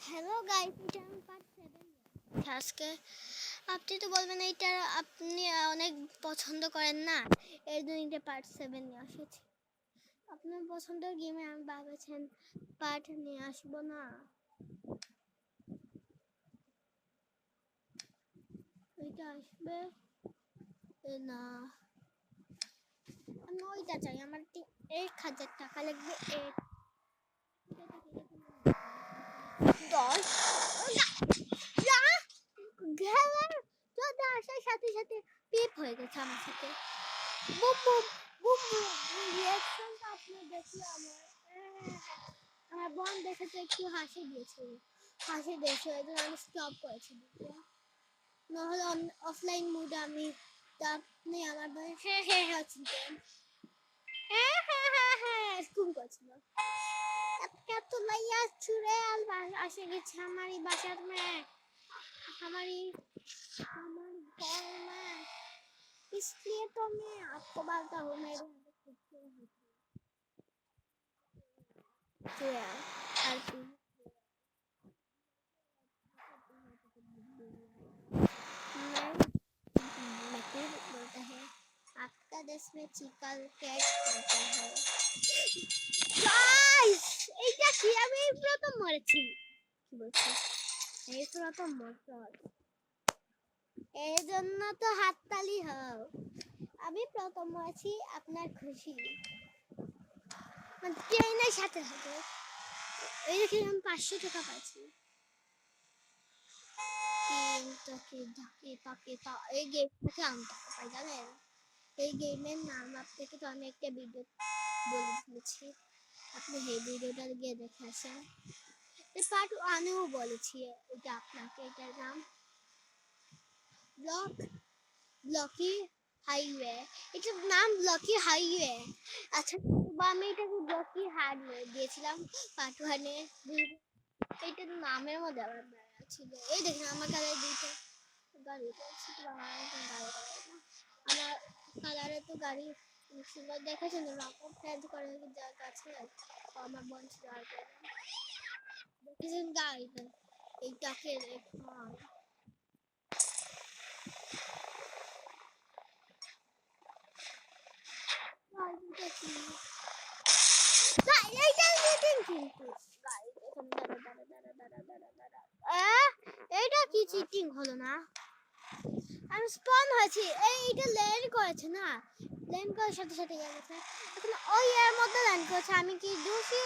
Hello guys, এটা আমি part 7 আজকে। আপনি তো বলবেন এইটা আপনি অনেক পছন্দ করেন না, এর জন্য এটা পার্ট 7 নিয়ে এসেছি। আপনার পছন্দের গেমে আমি ভাবছেন পার্ট নিয়ে আসবো না, ওইটা আসবে না, আমি ওইটা চাই। আমার 1,000 টাকা লাগবে। 10 ঘেরার চোদ্দ আসার সাথে সাথে পিপ হয়ে গেছে আমার সাথে। বুম বুম বুম বুম রিয়াকশনটা আপনি দেখলে আমার বোন দেখে তো একটু হাসি দিয়েছে, এই জন্য আমি স্টপ করেছি। নাহলে অফলাইন মুডে আমি আপনি আমার বোন হ্যাঁ হ্যাঁ হ্যাঁ চিনতেন, হ্যাঁ হ্যাঁ হ্যাঁ হ্যাঁ স্কুল করছিল। এত লাইয়া ছুড়ে আসে গেছে हमारी बाजार में, हमारी हमारे घर में, इसलिए तो मैं आपको बोलता हूँ मेरे बोलता है आपका देश में चिकल कैट करता है। गाइस এইটা কি? আমি এই প্রথম মরেছি। কি বলছি? এই প্রথম মরতে হবে, এই জন্য তো হাততালি হও। আমি প্রথম মরেছি, আপনার খুশি মানে ট্রেনের সাথে সাথে। এই দেখে আমি 500 টাকা পাচ্ছি। এই গেম থেকে আমি টাকা পাই জানেন। এই গেমের নাম আপনাকে তো আমি একটা ভিডিও বলে দিয়েছি, আপনি এই ভিডিওটা গিয়ে দেখে আসেন। এই পার্ট ওয়ানেও বলেছি এটা আপনাকে, এটার নাম ব্লকি হাইওয়ে। এটার নাম ব্লকি হাইওয়ে। আচ্ছা, আমি এটাকে ব্লকি হাইওয়ে দিয়েছিলাম পার্ট ওয়ানে। এইটার নামের মধ্যে আবার ছিল। এই দেখেন আমার গাড়ি দুইটা গাড়ি আমার কালারে তো গাড়ি সুন্দর দেখেছেন, রকম ফ্রেন্ড করে জায়গা আছে। আমার বোন ছিল আর দেখেছেন গাড়িটা, এইটাকে এখন এইটা কি চিটিং হলো না? আমি স্পন হয়েছি, এইটা ল্যান্ড করেছে না, ল্যান্ড করার সাথে সাথে গেছে। এখন ওই এর মধ্যে ল্যান্ড করেছে, আমি কি দোষী?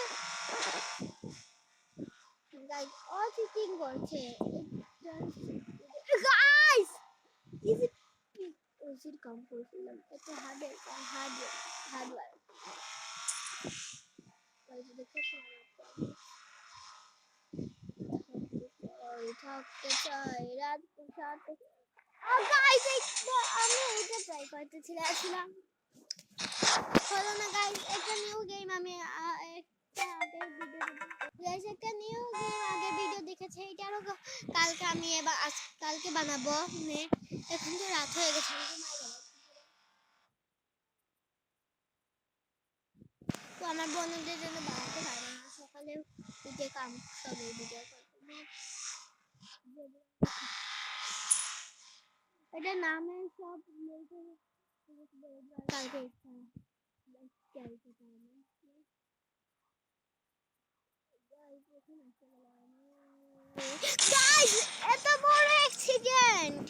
গাইস ও চিটিং করছে। Guys is it comfortable? It's a hardware. Guys, দেখো থাকতে চাই রাত সাথে। গাইস আমি এটা ট্রাই করতেছিলাম, হলো না গাইস। একটা নিউ গেম আমি একটা নিউ গেম আগে ভিডিও দেখেছি, এটারও কালকে আমি এবার কালকে বানাবো। এখন তো রাত হয়ে গেছে, তো আমার বোনদের জন্য বানাতে পারবো না, সকালে উঠে কাম সবে ভিডিও করবো। এটা নামে সব কালকে গাইস এত বড় অ্যাক্সিডেন্ট,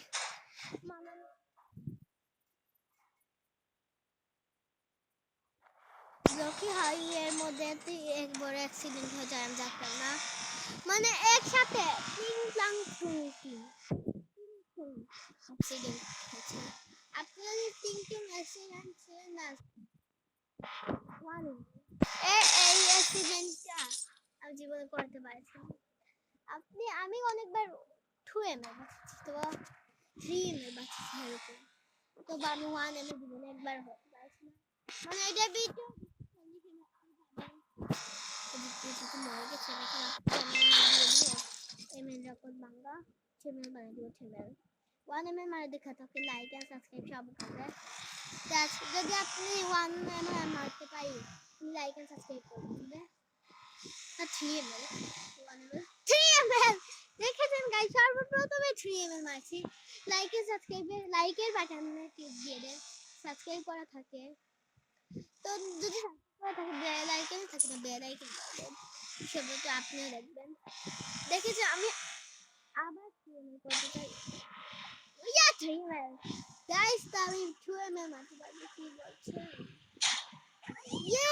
ব্লকি হাইওয়ের মধ্যে এক বড় অ্যাক্সিডেন্ট হয়ে যায়, আমি জানতাম না। মানে একসাথে তিন প্লাং অ্যাক্সিডেন্ট হয়েছে। আপনি যদি তিন অ্যাক্সিডেন্ট ছিলেন না, এই অ্যাক্সিডেন্টটা আমি জীবনে করতে পারছি। আমি অনেকবার 2 এমএ বাঁচছি, তো 3 এমএ বাঁচছি এরকম, তো আমি 1 এমএ জীবনে একবার হতে পারছি না। মানে এটা ভিডিও মারা গেছে এমএল রেকর্ড বাংলা চ্যানেল বানিয়ে দিব। চ্যানেল 1 এমএল মারা দেখা থাকে, লাইক এন্ড সাবস্ক্রাইব সব করবে। যদি আপনি 1 এমএল মারতে পারি, লাইক এন্ড সাবস্ক্রাইব করে দিবে। 3 এমএল 1 এমএল 3 এমএল প্রথমে 3 ml মারছি। লাইকের বাটনে টিপ দিয়ে দেন, সাবস্ক্রাইব করা থাকে তো, যদি সাবস্ক্রাইব করা থাকে বেল আইকন থাকে না, বেল আইকন দেবেন, সেটা তো আপনিও দেখবেন। দেখেছি আমি আবার 3 ml করতে চাই, ইয়া 3 ml গাইস, তো আমি 2 ml মারতে পারবো, কি বলছেন? ইয়ে,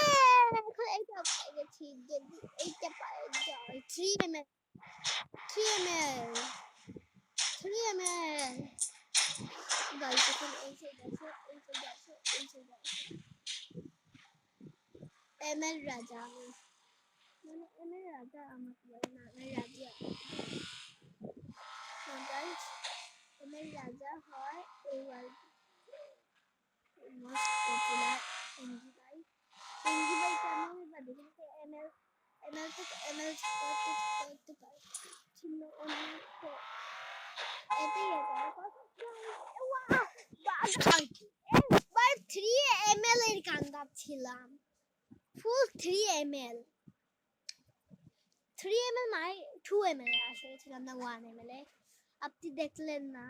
এখন এইটা পাই গেছি, যদি এইটা পাই যাই 3 ml 3 ml 3 ml গাইস, এখন এই সাইড আছে, এই সাইড আছে, এই সাইড আছে, ml রাজা আমি, মানে ml রাজা আমাকে বলে না, আমি রাজা গাইস। ml রাজা হয় এই ওয়ার্ল্ড মোস্ট পপুলার এমজি ভাই। এমজি ভাই কেমন বা দেখেন তো, ml থেকে ml করতে পারে ছিল অনেক, এটাই একবার 3 ml এর কান্দা ছিলাম, ফুল 3 ml 3 ml মাই 2 ml আসলে ছিলাম না, 1 ml এ। আপনি দেখলেন না,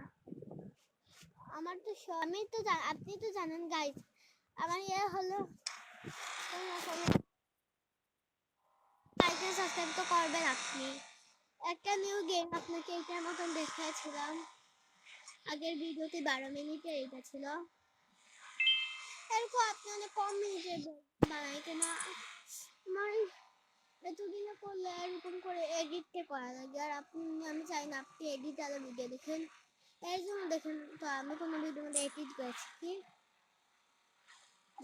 আমার তো আমি তো আপনি তো জানেন গাইস, আমার ইয়ে হলো লাইক সাবস্ক্রাইব তো করবেন আপনি। একটা নিউ গেম আপনাকে এইটার মতন দেখাচ্ছিলাম আগের ভিডিওতে, 12 মিনিটে এইটা ছিল, এরকম আপনি অনেক কম মিনিটের বানাই কেন, আমার এতদিনে করলে এরকম করে এডিটটা করা লাগে, আর আপনি, আমি চাই না আপনি এডিট আলাদা ভিডিও দেখেন, এর জন্য দেখেন তো আমি কোনো ভিডিওর মধ্যে এডিট করেছি কি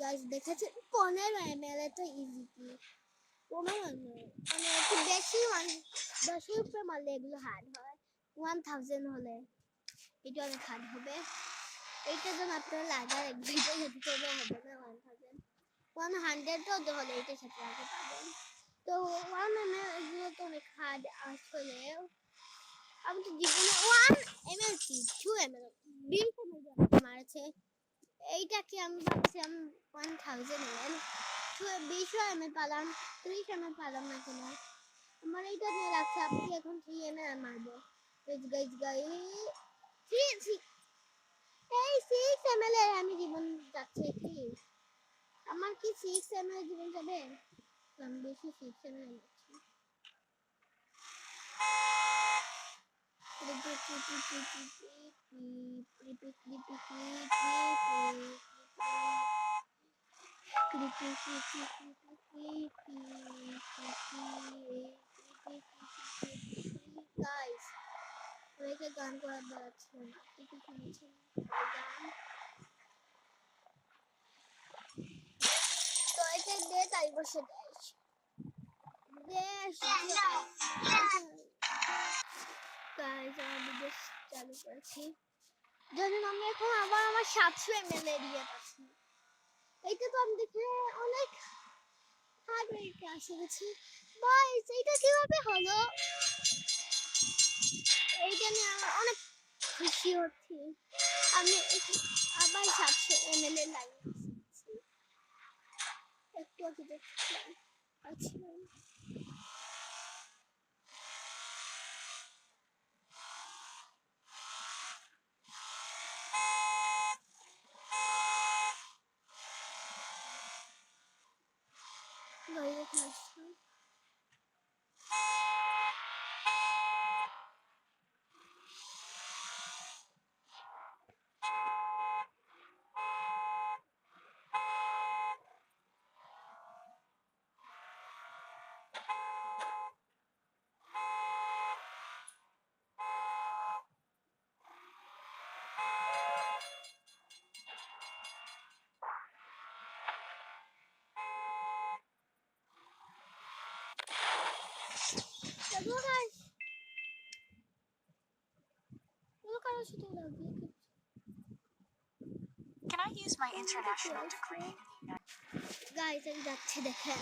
গাইস, দেখেছে 15 ml তো ইজি কি 15 ml, মানে একটু বেশি 10 উপরে মারলে এগুলো হার্ড হয়, 1000 হলে এটা অনেক হার্ড হবে। এইটার জন্য আপনার লাগার এক ভিডিও হেঁটে চলে হবে না, 100 হলে এটার সাথে আগে পাবেন। তো 1 ml এগুলো তো অনেক হার্ড আসলে, আমি তো জীবনে 1 ml কি 2 ml 20 ml মারছে, এইটা কি আমি ভাবছিলাম 1000 ml 20 ml পালাম, 30 ml পালাম না কেন, আমার এইটা নিয়ে রাখছে আপনি এখন 3 ml মারবো গাইজ গাইজ, এই 6 ml এর আমি জীবন যাচ্ছে কি, আমার কি 6 ml জীবন যাবে, আমি বেশি 6 ml গাইস, ওইটা গান করা বেড়াচ্ছিলাম, আপনি কি শুনেছেন গান? তো এটা দিয়ে তাই বসে দেশ দেশ গাইস, আমি বেশ চালু করেছি, ধরুন আমি এখন আবার আমার 700 ml এরিয়া পাচ্ছি, এইটা তো আমি দেখে অনেক হার্ড রেটে আসে গেছি গাইস, এইটা কিভাবে হলো, এইটা নিয়ে আমার অনেক খুশি হচ্ছি, আমি আবার 700 ml এর লাইন একটু আগে দেখছিলাম, আচ্ছা গাড়ি আসলাম, Can I use my international degree? Guys আমি যাচ্ছি দেখেন,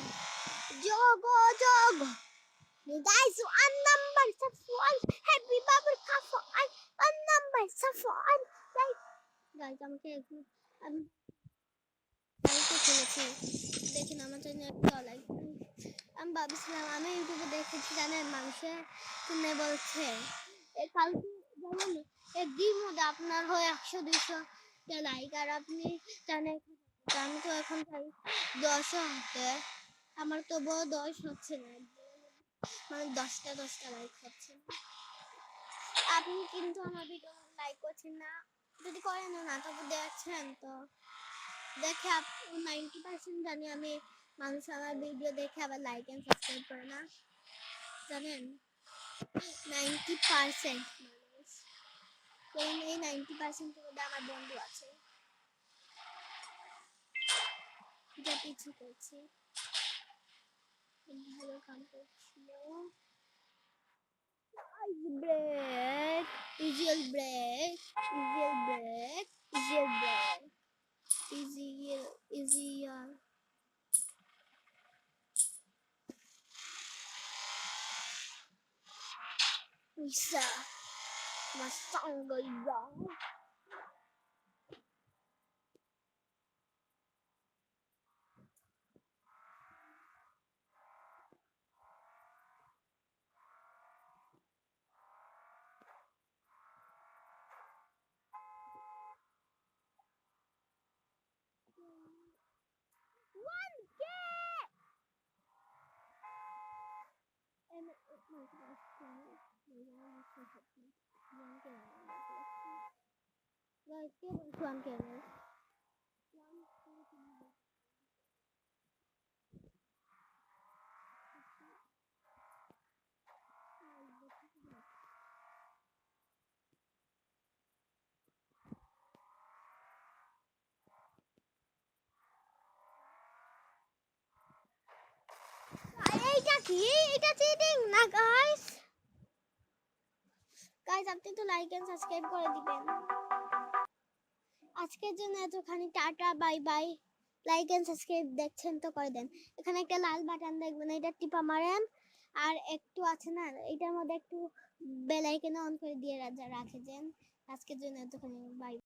Jogo Jogo guys, 1 number Safwan, happy Babur Kafan, 1 number Safwan, guys আমাকে এখন আমি লাইক করেছি, দেখেন আমার জন্য একটা লাইক, আমি ভাবছিলাম আমি ইউটিউবে দেখেছি জানেন মানুষে শুনে বলছে কালকে যেমন একদিন মধ্যে আপনার হয় 100-200 লাইক, আর আপনি জানেন আমি তো এখন চাই 10 হতে, আমার তো বড় 10 হচ্ছে না, মানে 10টা লাইক হচ্ছে না। আপনি কিন্তু আমার ভিডিও লাইক করছেন না, যদি করেন না তবে দেখছেন তো দেখে 90% জানি আমি মানুষ আমার ভিডিও দেখে আবার লাইক এন্ড সাবস্ক্রাইব করে না, জানেন 90% মানুষ। কারণ এই 90% মধ্যে আমার বন্ধু আছে যা কিছু করছে, ভালো কাম করছিল। ব্রেক, ইজিয়াল ব্রেক, ইজিয়াল ব্রেক, ইজিয়াল ব্রেক, ইজিয়াল bisa masang gayang. One get. One get. এইটা কি? এটা চিটিং না গাইস? গাইস আপনি তো লাইক এন্ড সাবস্ক্রাইব করে দিবেন। আজকের জন্য এতখানি, tata bye bye. Like and subscribe দেখছেন তো করে দেন। এখানে একটা লাল বাটন দেখবেন, এটা টিপা মারেন, আর একটু আছে না এটার মধ্যে একটু বেল আইকন অন করে দিয়ে রাখে দেন। আজকের জন্য এতখানি, বাই।